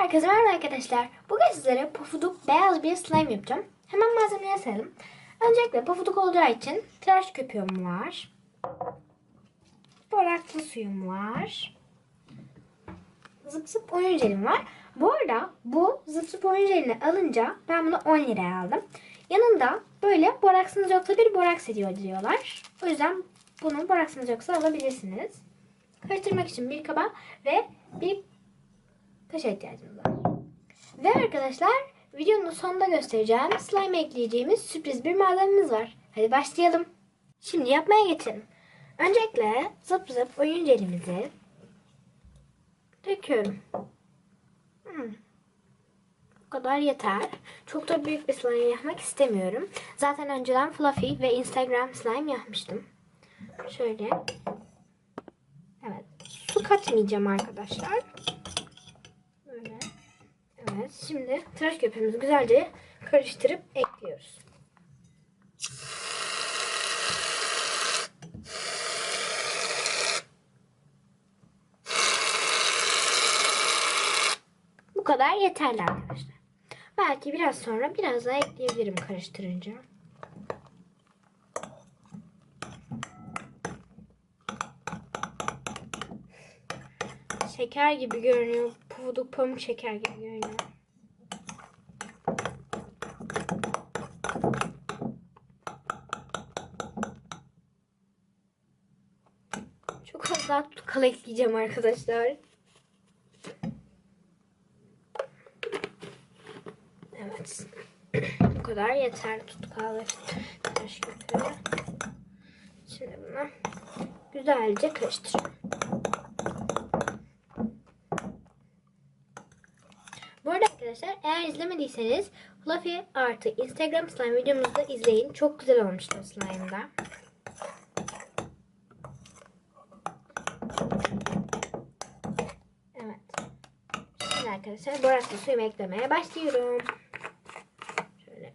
Herkese merhaba arkadaşlar. Bugün sizlere pofuduk beyaz bir slime yapacağım. Hemen malzemeleri sayalım. Öncelikle pofuduk olacağı için tıraş köpüğüm var. Boraklı suyum var. Zıp zıp oyun jelim var. Bu arada bu zıp zıp oyun jelini alınca ben bunu 10 liraya aldım. Yanında böyle boraksınız yoksa bir boraks hediye diyorlar. O yüzden bunu boraksınız yoksa alabilirsiniz. Karıştırmak için bir kaba ve bir kaşığa ihtiyacımız var. Ve arkadaşlar videonun sonunda göstereceğim slime ekleyeceğimiz sürpriz bir malzememiz var. Hadi başlayalım. Şimdi yapmaya geçelim. Öncelikle zıp zıp oyun jelimizi döküyorum. Bu kadar yeter. Çok da büyük bir slime yapmak istemiyorum. Zaten önceden fluffy ve Instagram slime yapmıştım. Şöyle. Evet. Su katmayacağım arkadaşlar. Böyle. Evet. Şimdi tıraş köpüğümüzü güzelce karıştırıp ekliyoruz. Bu kadar yeterli arkadaşlar. Belki biraz sonra biraz daha ekleyebilirim karıştırınca. Şeker gibi görünüyor. Pufuduk pamuk şeker gibi görünüyor. Çok az daha tutkal ekleyeceğim arkadaşlar. Evet. Bu kadar yeter tutkal ve tıraş köpüğü. Şimdi bunu güzelce karıştırıyorum. Bu arada arkadaşlar eğer izlemediyseniz Fluffy artı Instagram slime videomuzu da izleyin. Çok güzel olmuştu slime'da. Evet. Şimdi arkadaşlar boraklı suyumu eklemeye başlıyorum. Şöyle.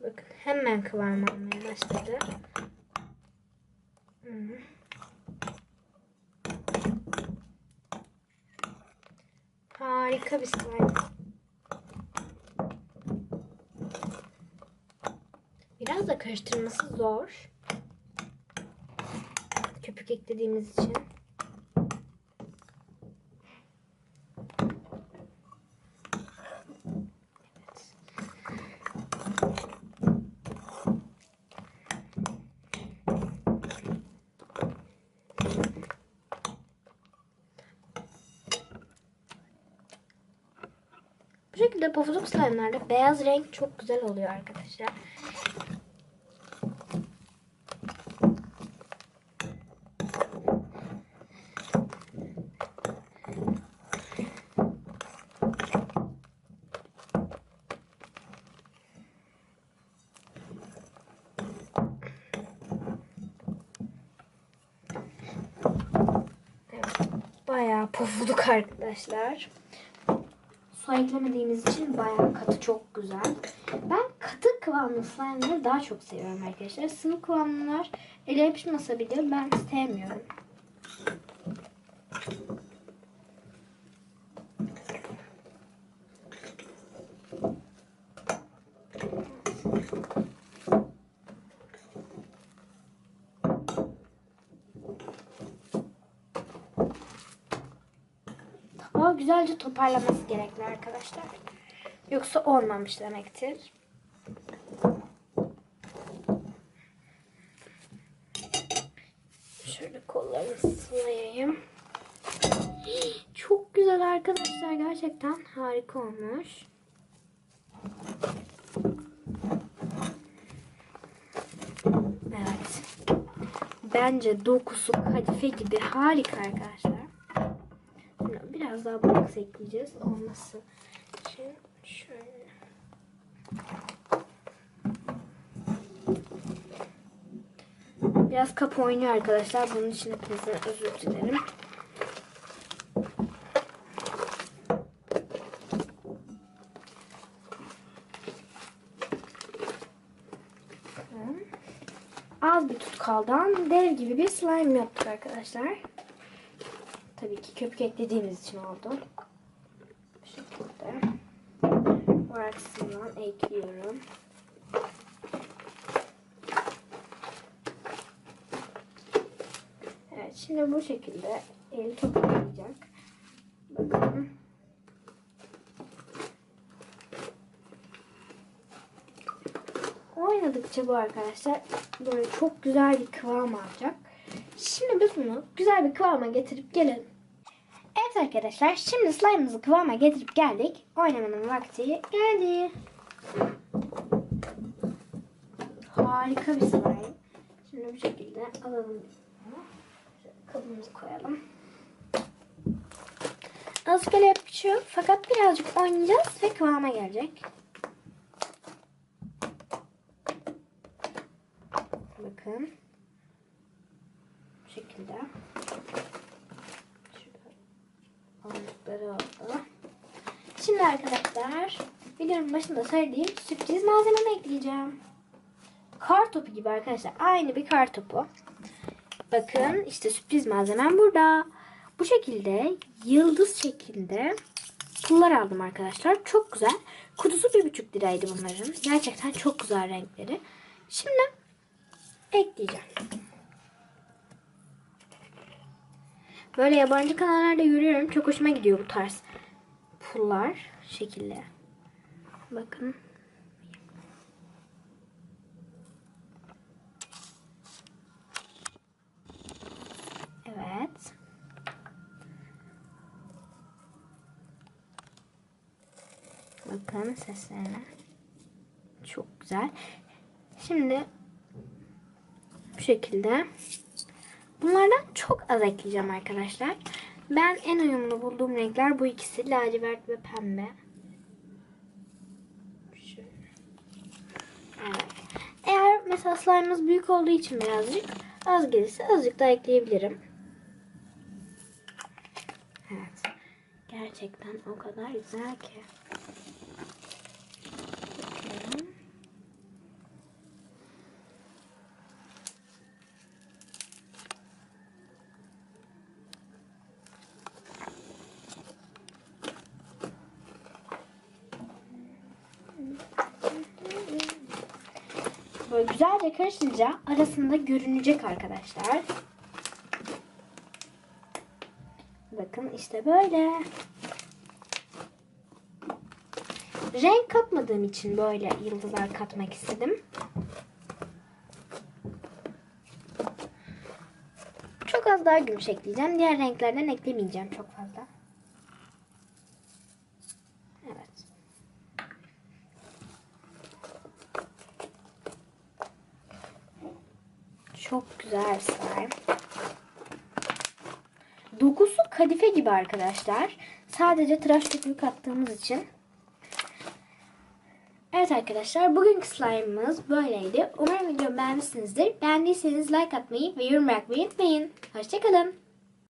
Bakın hemen kıvam almaya başladı. Harika bir slime. Biraz da karıştırması zor. Köpük eklediğimiz için. Bu şekilde pofuduk slime'larda beyaz renk çok güzel oluyor arkadaşlar. Evet, bayağı pofuduk arkadaşlar. Su eklemediğimiz için bayağı katı, çok güzel. Ben katı kıvamlı slime'ları daha çok seviyorum arkadaşlar. Sıvı kıvamlılar ele yapışmasa bile ben sevmiyorum. Tabağı güzelce toparlaması gerekli arkadaşlar. Yoksa olmamış demektir. Şöyle kollarını sıvayayım. Çok güzel arkadaşlar. Gerçekten harika olmuş. Evet. Bence dokusu kadife gibi harika arkadaşlar. Biraz daha box ekleyeceğiz. Olması için şöyle. Biraz kapı oynuyor arkadaşlar. Bunun için hepinizden özür dilerim. Az bir tutkaldan dev gibi bir slime yaptık arkadaşlar. Tabii ki köpük eklediğimiz için oldu. Bu şekilde boraksından ekliyorum. Evet, şimdi bu şekilde eli toparlayacak. Bakın. Oynadıkça bu arkadaşlar böyle çok güzel bir kıvam alacak. Şimdi biz bunu güzel bir kıvama getirip gelelim. Evet arkadaşlar, şimdi slime'ımızı kıvama getirip geldik. Oynamanın vakti geldi. Harika bir slime. Şimdi bu şekilde alalım. Kabımızı koyalım. Azıcık öyle yapışıyor fakat birazcık oynayacağız ve kıvama gelecek. Bakın. Bu şekilde. Şurada oldu. Şimdi arkadaşlar videonun başında söylediğim sürpriz malzememi ekleyeceğim. Kar topu gibi arkadaşlar. Aynı bir kar topu. Bakın işte sürpriz malzemem burada. Bu şekilde yıldız şeklinde pullar aldım arkadaşlar. Çok güzel. Kutusu 1,5 liraydı bunların. Gerçekten çok güzel renkleri. Şimdi ekleyeceğim. Böyle yabancı kanallarda görüyorum. Çok hoşuma gidiyor bu tarz pullar şekilde. Bakın. Evet. Bakın seslerine. Çok güzel. Şimdi bu şekilde bunlardan çok az ekleyeceğim arkadaşlar. Ben en uyumlu bulduğum renkler bu ikisi. Lacivert ve pembe. Evet. Eğer mesela slime'ımız büyük olduğu için birazcık az gelirse azıcık daha ekleyebilirim. Evet. Gerçekten o kadar güzel ki. Bakıyorum. Böyle güzelce karışınca arasında görünecek arkadaşlar. Bakın işte böyle. Renk katmadığım için böyle yıldızlar katmak istedim. Çok az daha gümüş ekleyeceğim. Diğer renklerden eklemeyeceğim çok fazla. Evet. Çok güzel slime. Dokusu kadife gibi arkadaşlar. Sadece tıraş köpüğü kattığımız için. Evet arkadaşlar, bugünkü slime'ımız böyleydi. Umarım videomu beğenmişsinizdir. Beğendiyseniz like atmayı ve yorum bırakmayı unutmayın. Hoşçakalın.